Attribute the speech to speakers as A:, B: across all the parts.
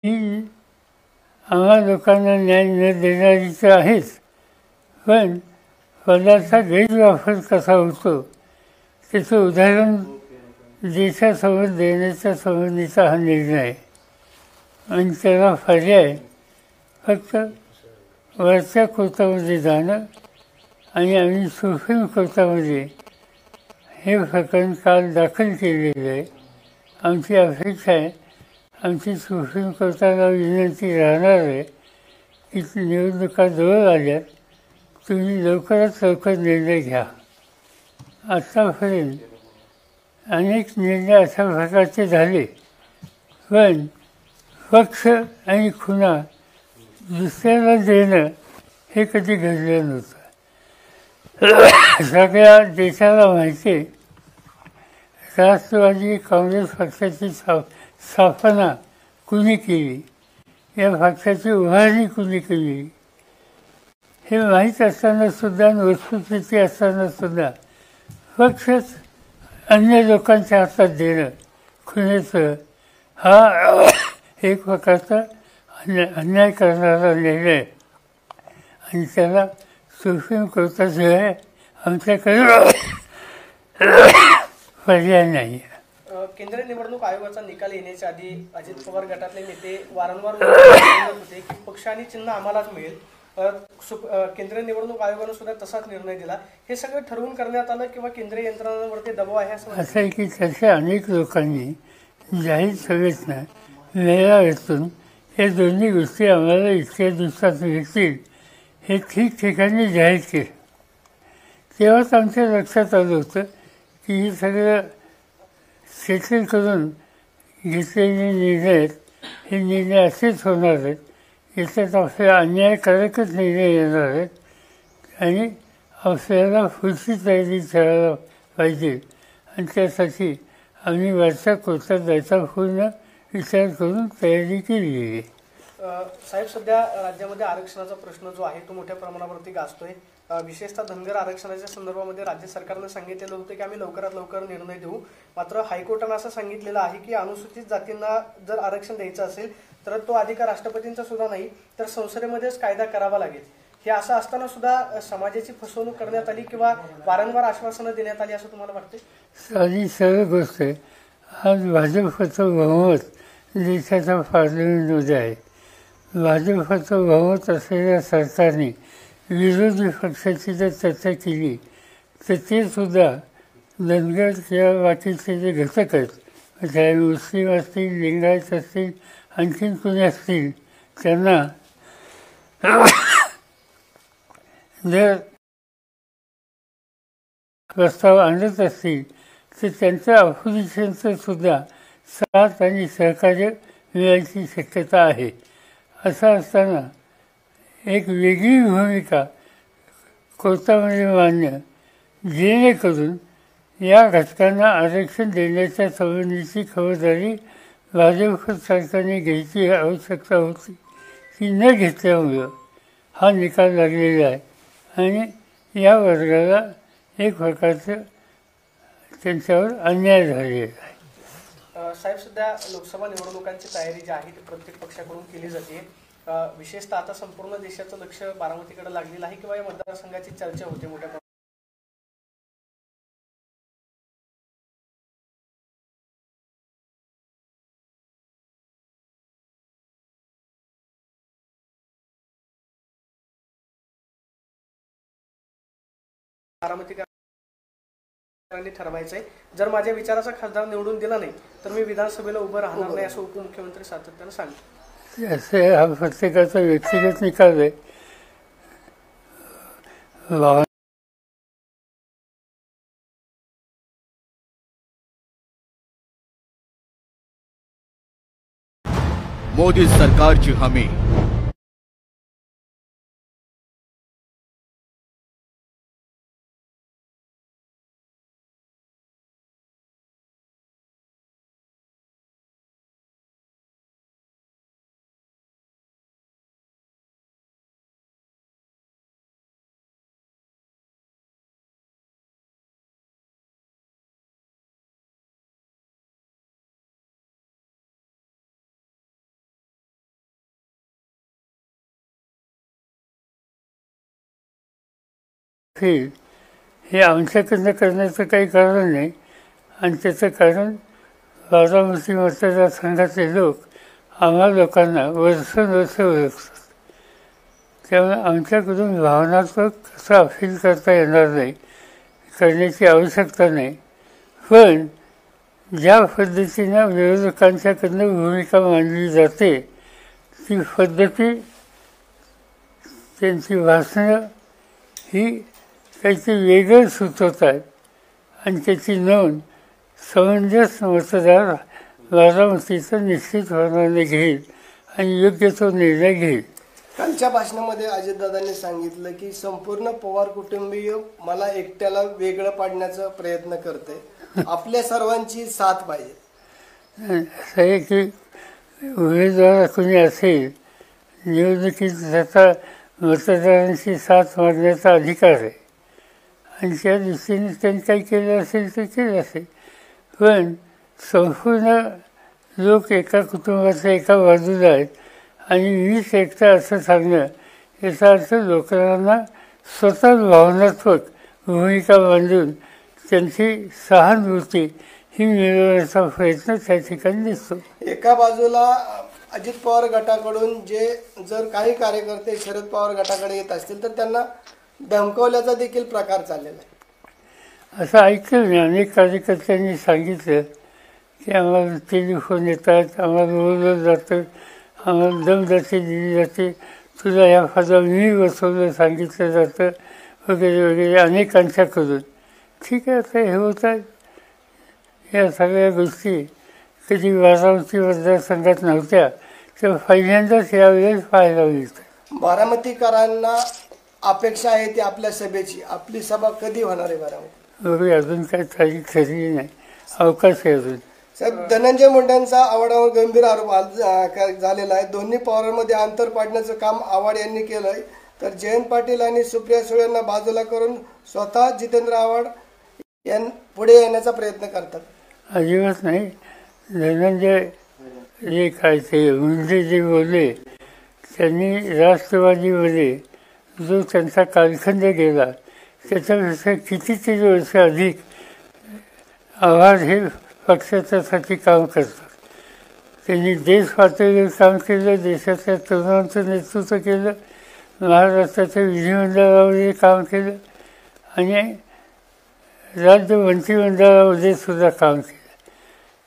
A: ही आम्हा लोकांना न्याय न देणारी तर आहेच, पण पदाचा गैरवापर कसा होतो त्याचं उदाहरण देशासमोर देण्याच्या संबंधीचा हा निर्णय आहे. आणि त्याला पर्याय फक्त वरच्या कोर्टामध्ये जाणं आणि आम्ही सुप्रीम कोर्टामध्ये हे प्रकरण काल दाखल केलेलं आहे. आमची अपेक्षा आहे, आमची सुप्रीम कोर्टाला विनंती राहणार आहे की निवडणुका जवळ आल्यात, तुम्ही लवकरात लवकर निर्णय घ्या. आत्तापर्यंत अनेक निर्णय अशा प्रकारचे झाले, पण पक्ष आणि खुणा दुसऱ्याला देणं हे कधी घडलं नव्हतं. सगळ्या देशाला माहिती आहे राष्ट्रवादी काँग्रेस पक्षाची स्थापना कुणी केली, या पक्षाची उभारणी कुणी केली हे माहीत असतानासुद्धा, वस्तुस्थिती असतानासुद्धा पक्षच अन्य लोकांच्या हातात देणं खुनेचं हा एक प्रकारचा अन्याय करणारा निर्णय. आणि त्याला सुप्रीम कोर्टाशिवाय आमच्याकडे पर्याय नाही.
B: केंद्रीय निवडणूक आयोगाचा निकाल येण्याच्या आधी अजित पवार गटातले नेते वारंवार म्हणत होते की पक्ष आणि चिन्ह आम्हालाच मिळेल. केंद्रीय निवडणूक आयोगाने सुद्धा तसाच निर्णय दिला. हे सगळं ठरवून करण्यात आलं किंवा केंद्रीय यंत्रणांवरती दबाव आहे असं
A: आहे की तशा अनेक लोकांनी जाहीर सभेतनं मेळाव्यातून या दोन्ही गोष्टी आम्हाला इतक्या दिवसात मिळतील हे ठिकठिकाणी जाहीर केलं. तेव्हाच आमच्या लक्षात आलं होतं की हे सगळं सेटल करून घेतलेले निर्णय आहेत, हे निर्णय असेच होणार आहेत, याच्यात आपल्याला अन्यायकारकच निर्णय येणार आहेत आणि आपल्याला पुढची तयारी करायला पाहिजे. आणि त्यासाठी आम्ही वरच्या कोर्टात जायचा पूर्ण विचार करून तयारी केली आहे.
B: साहेब, सध्या राज्यामध्ये आरक्षणाचा प्रश्न जो आहे तो मोठ्या प्रमाणावरती गाजतोय. विशेषतः धनगर आरक्षणाच्या संदर्भामध्ये राज्य सरकारनं सांगितलेलं होतं की आम्ही लवकरात लवकर निर्णय देऊ. मात्र हायकोर्टानं असं सांगितलेलं आहे की अनुसूचित जातींना जर आरक्षण द्यायचं असेल तर तो अधिकार राष्ट्रपतींचा सुद्धा नाही, तर संसदेमध्येच कायदा करावा लागेल. हे असं असताना सुद्धा समाजाची फसवणूक करण्यात आली किंवा वारंवार आश्वासनं देण्यात आली असं तुम्हाला वाटते?
A: साधी सरळ गोष्ट आहे. आज भाजपचं बहुमत देशाच्या पार्लमेंटमध्ये आहे. भाजपचं बहुमत असलेल्या सरकारने विरोधी पक्षाची जर चर्चा केली तर ते सुद्धा धनगर किंवा बाकीचे जे घटक आहेत, चाहे मुस्लिम असतील, लिंगायत असतील, आणखीन कुणी असतील, त्यांना जर प्रस्ताव आणत असतील तर त्यांच्या अपोजिशनचं सुद्धा साथ आणि सहकार्य मिळायची शक्यता आहे. असं असताना एक वेगळी भूमिका कोर्टामध्ये मांडणं जेणेकरून या घटकांना आरक्षण देण्याच्या संबंधीची खबरदारी भाजप सरकारने घ्यायची आवश्यकता होती, ती न घेतल्यामुळं हा निकाल लागलेला आहे. आणि या वर्गाला एक प्रकारचं त्यांच्यावर अन्याय झालेला आहे.
B: साहेब, सध्या लोकसभा निवडणुकांची तयारी जी आहे ती प्रत्येक पक्षाकडून केली जाते. विशेषतः आता संपूर्ण देशाचं लक्ष बारामतीकडे लागलेलं आहे किंवा या मतदारसंघाची चर्चा होते मोठ्या प्रमाणात. बारामतीकरांनी ठरवायचंय, जर माझ्या विचाराचा खासदार निवडून दिला नाही तर मी विधानसभेला उभं राहणार नाही असं उपमुख्यमंत्री सातत्यानं सांगितलं.
A: असे हा प्रत्येकाचा व्यक्तिगत निकाल आहे.
C: मोदी सरकारची हमी.
A: फील हे आमच्याकडनं करण्याचं काही कारण नाही. आणि त्याचं कारण बारामती मतदारसंघाचे लोक आम्हा लोकांना वर्षानुवर्ष ओळखतात. त्यामुळे आमच्याकडून भावनात्मक कसं अपील करता येणार नाही, करण्याची आवश्यकता नाही. पण ज्या पद्धतीनं विरोधकांच्याकडनं भूमिका मांडली जाते ती पद्धती, त्यांची भाषणं ही काहीतरी वेगळं सुचवतात आणि त्याची नोंद समंजस मतदार बारामतीचा निश्चितपणाने घेईल आणि योग्य तो निर्णय घेईल.
C: कालच्या भाषणामध्ये अजितदादांनी सांगितलं की संपूर्ण पवार कुटुंबीय मला एकट्याला वेगळं पाडण्याचा प्रयत्न करते, आपल्या सर्वांची साथ पाहिजे.
A: असं आहे की उमेदवार कोणी असेल निवडणुकीत त्याचा मतदारांची साथ मागण्याचा अधिकार आहे आणि त्या दृष्टीने त्यांनी काही केलं असेल तर केलं असेल. पण संपूर्ण लोक एका कुटुंबाच्या एका बाजूला आहेत आणि मीच एकटा असं सांगणं याचा अर्थ लोकांना स्वतःच भावनात्मक भूमिका बांधून त्यांची सहानुभूती ही मिळवण्याचा प्रयत्न त्या ठिकाणी दिसतो.
C: एका बाजूला अजित पवार गटाकडून जर काही कार्यकर्ते शरद पवार गटाकडे येत असतील तर त्यांना धमकवल्याचा देखील प्रकार चाललेला आहे.
A: असं ऐकलं मी, अनेक कार्यकर्त्यांनी सांगितलं की आम्हाला टेलिफोन येतात, आम्हाला बोलवलं जातं, आम्हाला दमदाटी दिली जाते, तुला ह्या फादा मी बसवलं सांगितलं जातं वगैरे वगैरे अनेकांच्याकडून. ठीक आहे, आता हे होत आहेत. या सगळ्या गोष्टी कधी बारामती मतदारसंघात नव्हत्या तर पहिल्यांदाच यावेळेस पाहायला मिळतात.
C: बारामतीकरांना अपेक्षा आहे ती आपल्या सभेची. आपली सभा कधी होणार आहे बारामती?
A: वगैरे अजून काही तारीख ठरली नाही, अवकाश आहे अजून.
C: साहेब, धनंजय मुंडेंचा आव्हाडावर गंभीर आरोप झालेला आहे. दोन्ही पवारांमध्ये अंतर पाडण्याचं काम आव्हाड यांनी केलं आहे, तर जयंत पाटील आणि सुप्रिया सुळे यांना बाजूला करून स्वतः जितेंद्र आव्हाड पुढे येण्याचा प्रयत्न करतात.
A: अजिबात नाही. धनंजय जे काय ते मुंडे जे बोलले त्यांनी राष्ट्रवादीमध्ये जो त्यांचा कालखंड गेला त्याच्यापेक्षा कितीतरी वर्ष अधिक आव्हाड हे पक्षाच्यासाठी काम करतात. त्यांनी देश पातळीवर काम केलं, देशातल्या तरुणांचं नेतृत्व केलं, महाराष्ट्राच्या विधिमंडळामध्ये काम केलं आणि राज्य मंत्रिमंडळामध्ये सुद्धा काम केलं.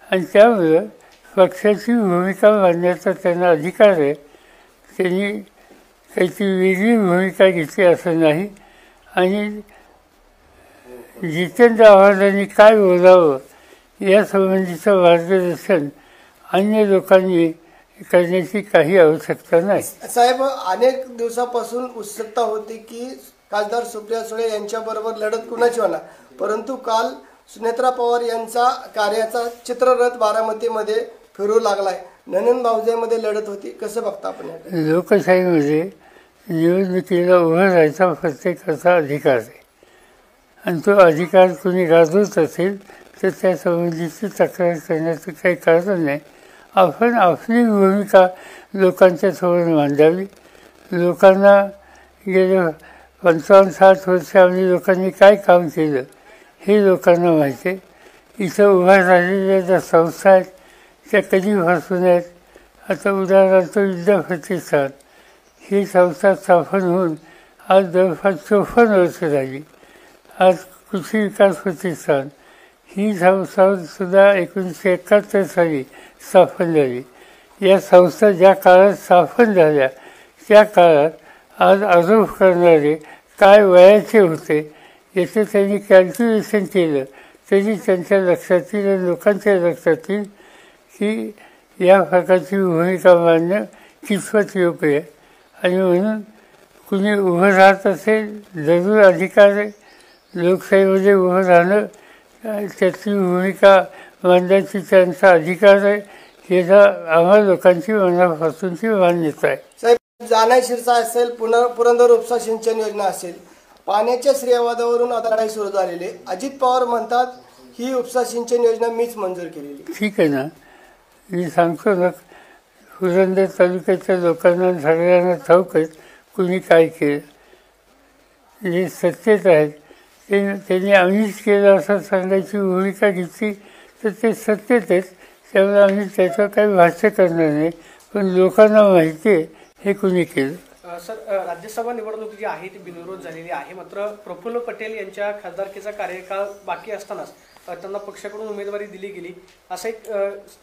A: आणि त्यामुळं पक्षाची भूमिका मांडण्याचा त्यांना अधिकार आहे. त्यांनी काहीतरी वेगळी भूमिका घेतली असं नाही. आणि जितेंद्र आव्हाडांनी काय बोलावं यासंबंधीचं मार्गदर्शन अन्य लोकांनी करण्याची काही आवश्यकता नाही.
C: साहेब, अनेक दिवसापासून उत्सुकता होती की खासदार सुप्रिया सुळे यांच्याबरोबर लढत कुणाची होणार, परंतु काल सुनेत्रा पवार यांचा कार्याचा चित्ररथ बारामतीमध्ये फिरू लागलाय. ननंद भाऊजाईमध्ये लढत होती, कसं बघता आपण?
A: लोकशाहीमध्ये निवडणुकीला उभं राहायचा प्रत्येकाचा अधिकार आहे आणि तो अधिकार कोणी गाजवत असेल तर त्या संबंधीची तक्रार करण्याचं काही कारण नाही. आपण आपली भूमिका लोकांच्या समोर मांडावी. लोकांना गेल्या 55-60 वर्षामध्ये लोकांनी काय काम केलं हे लोकांना माहिती आहे. इथं उभ्या राहिलेल्या ज्या संस्था आहेत त्या कधीपासून आहेत. आता उदाहरणार्थ विद्याप्रतिष्ठान ही संस्था स्थापन होऊन आज जवळपास 54 वर्ष झाली. आज कृषी विकास प्रतिष्ठान ही संस्थासुद्धा 1971 साली स्थापन झाली. या संस्था ज्या काळात स्थापन झाल्या त्या काळात आज आरोप करणारे काय वयाचे होते याचं त्यांनी कॅल्क्युलेशन केलं तरी त्यांच्या लक्षात येईल आणि लोकांच्या लक्षात येईल की या प्रकारची भूमिका मांडणं कितपत योग्य आहे. आणि म्हणून कुणी उभं राहत असेल जरूर अधिकार आहे. लोकशाहीमध्ये उभं राहणं त्याची भूमिका मांडण्याची त्यांचा अधिकार आहे. याचा आम्हा लोकांची मनापासूनची मान्यता आहे.
C: साहेब, जानाई शिरसा असेल, पुरंदर उपसा सिंचन योजना असेल, पाण्याच्या श्रेयवादावरून आता लढाई सुरू झालेली आहे. अजित पवार म्हणतात ही उपसा सिंचन योजना मीच मंजूर केलेली.
A: ठीक आहे ना, मी सांगतो ना, पुरंदर तालुक्याच्या लोकांना सगळ्यांना ठाऊक आहे कुणी काय केलं. जे सत्तेत आहेत त्यांनी आम्हीच केलं असं सांगायची भूमिका घेतली तर ते सत्तेत आहेत, त्यामुळे आम्ही त्याचं काही भाष्य करणार नाही. पण लोकांना माहिती आहे हे कुणी केलं.
B: सर, राज्यसभा निवडणूक जी आहे ती बिनविरोध झालेली आहे, मात्र प्रफुल्ल पटेल यांच्या खासदारकीचा कार्यकाळ बाकी असतानाच त्यांना पक्षाकडून उमेदवारी दिली गेली. असं एक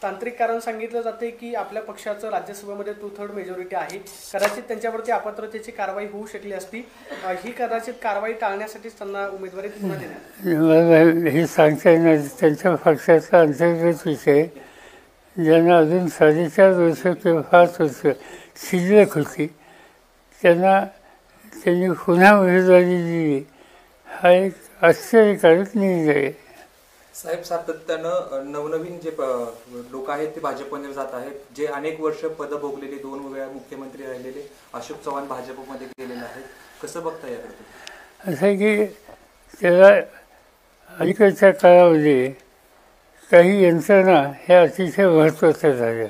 B: तांत्रिक कारण सांगितलं जाते की आपल्या पक्षाचं राज्यसभेमध्ये 2/3 मेजॉरिटी आहे, कदाचित त्यांच्यावरती अपात्रतेची कारवाई होऊ शकली असती. ही कदाचित कारवाई टाळण्यासाठीच त्यांना उमेदवारी पुन्हा देण्यात.
A: मला हे सांगता येणार त्यांच्या पक्षाचा अंतर्गत विषय. ज्यांना अजून 4.5 वर्ष किंवा 5 वर्ष शिल्लक होती त्यांनी पुन्हा उमेदवारी दिली, हा एक आश्चर्यकारक निर्णय आहे.
D: साहेब, सातत्यानं नवनवीन जे लोक आहेत ते भाजपमध्ये जात आहेत. जे अनेक वर्ष पद भोगलेले, 2 वेळा मुख्यमंत्री राहिलेले अशोक चव्हाण भाजपमध्ये गेलेले आहेत, कसं बघता याकडे?
A: असं आहे की त्याला अलीकडच्या काळामध्ये काही यंत्रणा ह्या अतिशय महत्त्वाच्या झाल्या.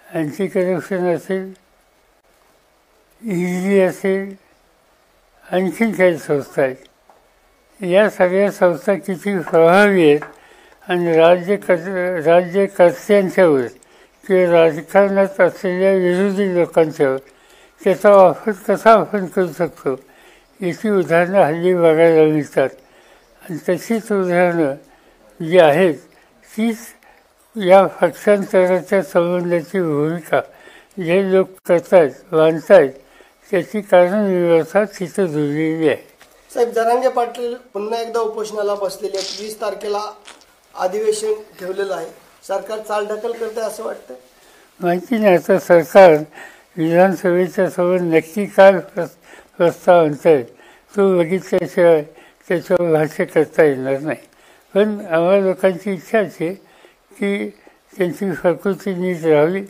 A: अँटी करप्शन असेल, ईडी असेल, आणखीन काही संस्था आहेत. या सगळ्या संस्था किती प्रभावी आहेत आणि राज्यकर्त्यांच्यावर किंवा राजकारणात असलेल्या विरोधी लोकांच्यावर त्याचा वापर कसा आपण करू शकतो याची उदाहरणं हल्ली बघायला मिळतात. आणि तशीच उदाहरणं जी आहेत तीच या पक्षांतराच्या संबंधाची भूमिका जे लोक करतायत, मानतायत, त्याची कारणव्यवस्था तिथं जुळलेली आहे.
C: साहेब, जरांगे पाटील पुन्हा एकदा उपोषणाला बसलेले आहेत. 20 तारखेला अधिवेशन ठेवलेलं आहे. सरकार चालढकल करते असं वाटतं?
A: माहिती नाही. आता सरकार विधानसभेच्या समोर नक्की काय प्रस्ताव आणतायत तो बघितल्याशिवाय त्याच्यावर भाष्य करता येणार नाही. पण आम्हा लोकांची इच्छाच आहे की त्यांची प्रकृती नीट राहावी.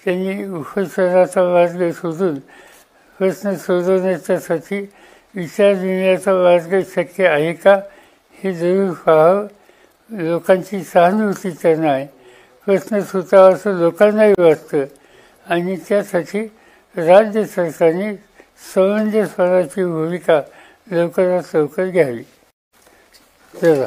A: त्यांनी उपोषणाचा मार्ग शोधून प्रश्न सोडवण्याच्यासाठी विचार देण्याचा मार्ग शक्य आहे का हे जरूर पाहावं. लोकांची सहानुभूती त्यांना आहे. प्रश्न सुटावा असं लोकांनाही वाटतं आणि त्यासाठी राज्य सरकारने समंजसपणाची भूमिका लवकरात लवकर घ्यावी. चला.